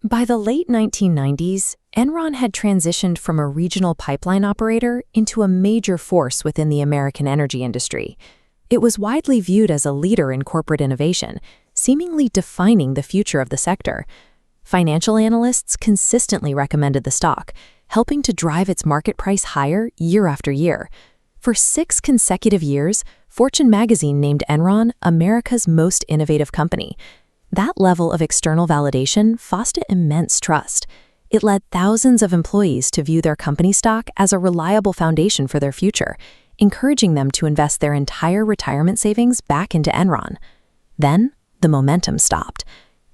By the late 1990s, Enron had transitioned from a regional pipeline operator into a major force within the American energy industry. It was widely viewed as a leader in corporate innovation, seemingly defining the future of the sector. Financial analysts consistently recommended the stock, helping to drive its market price higher year after year. For 6 consecutive years, Fortune magazine named Enron America's most innovative company. That level of external validation fostered immense trust. It led thousands of employees to view their company stock as a reliable foundation for their future, encouraging them to invest their entire retirement savings back into Enron. Then, the momentum stopped.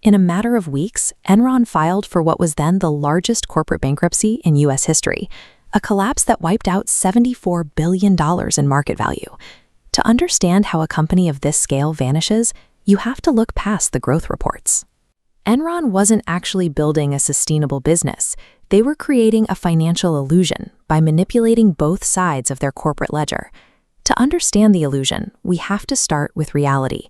In a matter of weeks, Enron filed for what was then the largest corporate bankruptcy in U.S. history, a collapse that wiped out $74 billion in market value. To understand how a company of this scale vanishes, you have to look past the growth reports. Enron wasn't actually building a sustainable business. They were creating a financial illusion by manipulating both sides of their corporate ledger. To understand the illusion, we have to start with reality.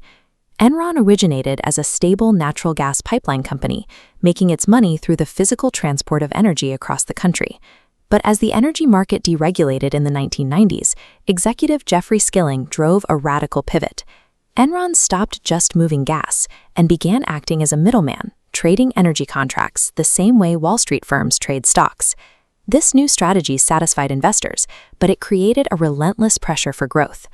Enron originated as a stable natural gas pipeline company, making its money through the physical transport of energy across the country. But as the energy market deregulated in the 1990s, executive Jeffrey Skilling drove a radical pivot. Enron stopped just moving gas and began acting as a middleman, trading energy contracts the same way Wall Street firms trade stocks. This new strategy satisfied investors, but it created a relentless pressure for growth.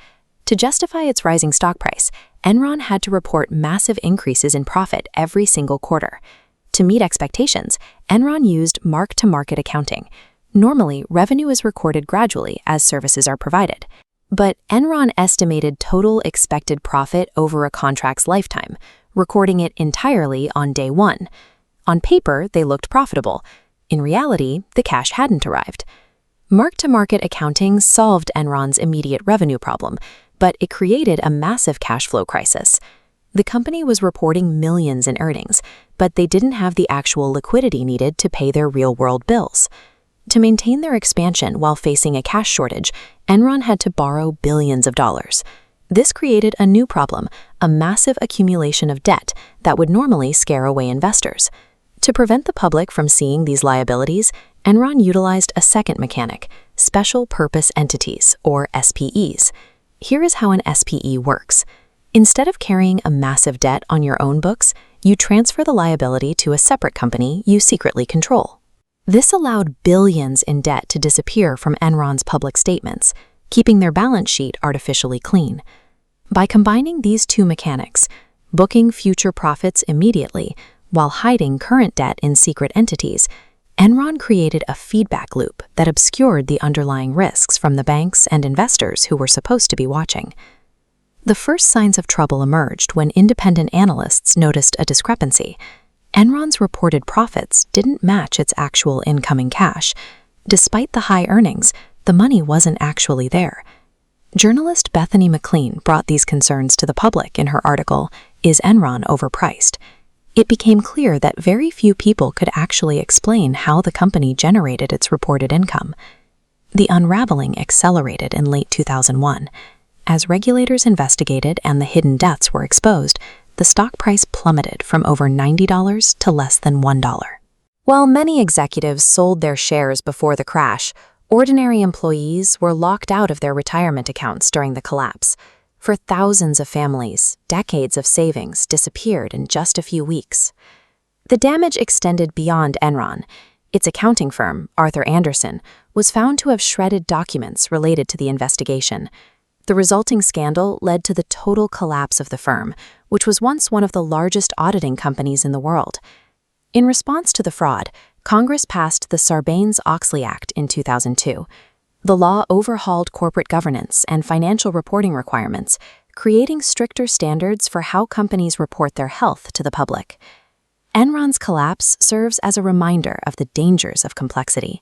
To justify its rising stock price, Enron had to report massive increases in profit every single quarter. To meet expectations, Enron used mark-to-market accounting. Normally, revenue is recorded gradually as services are provided. But Enron estimated total expected profit over a contract's lifetime, recording it entirely on day one. On paper, they looked profitable. In reality, the cash hadn't arrived. Mark-to-market accounting solved Enron's immediate revenue problem, but it created a massive cash flow crisis. The company was reporting millions in earnings, but they didn't have the actual liquidity needed to pay their real-world bills. To maintain their expansion while facing a cash shortage, Enron had to borrow billions of dollars. This created a new problem, a massive accumulation of debt that would normally scare away investors. To prevent the public from seeing these liabilities, Enron utilized a second mechanic, special purpose entities, or SPEs. Here is how an SPE works. Instead of carrying a massive debt on your own books, you transfer the liability to a separate company you secretly control. This allowed billions in debt to disappear from Enron's public statements, keeping their balance sheet artificially clean. By combining these two mechanics, booking future profits immediately while hiding current debt in secret entities, Enron created a feedback loop that obscured the underlying risks from the banks and investors who were supposed to be watching. The first signs of trouble emerged when independent analysts noticed a discrepancy. Enron's reported profits didn't match its actual incoming cash. Despite the high earnings, the money wasn't actually there. Journalist Bethany McLean brought these concerns to the public in her article, "Is Enron Overpriced?" It became clear that very few people could actually explain how the company generated its reported income. The unraveling accelerated in late 2001. As regulators investigated and the hidden debts were exposed, the stock price plummeted from over $90 to less than $1. While many executives sold their shares before the crash, ordinary employees were locked out of their retirement accounts during the collapse. For thousands of families, decades of savings disappeared in just a few weeks. The damage extended beyond Enron. Its accounting firm, Arthur Andersen, was found to have shredded documents related to the investigation. The resulting scandal led to the total collapse of the firm, which was once one of the largest auditing companies in the world. In response to the fraud, Congress passed the Sarbanes-Oxley Act in 2002. The law overhauled corporate governance and financial reporting requirements, creating stricter standards for how companies report their health to the public. Enron's collapse serves as a reminder of the dangers of complexity.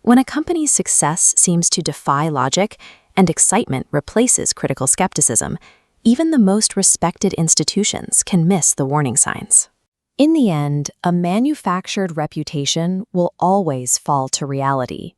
When a company's success seems to defy logic and excitement replaces critical skepticism, even the most respected institutions can miss the warning signs. In the end, a manufactured reputation will always fall to reality.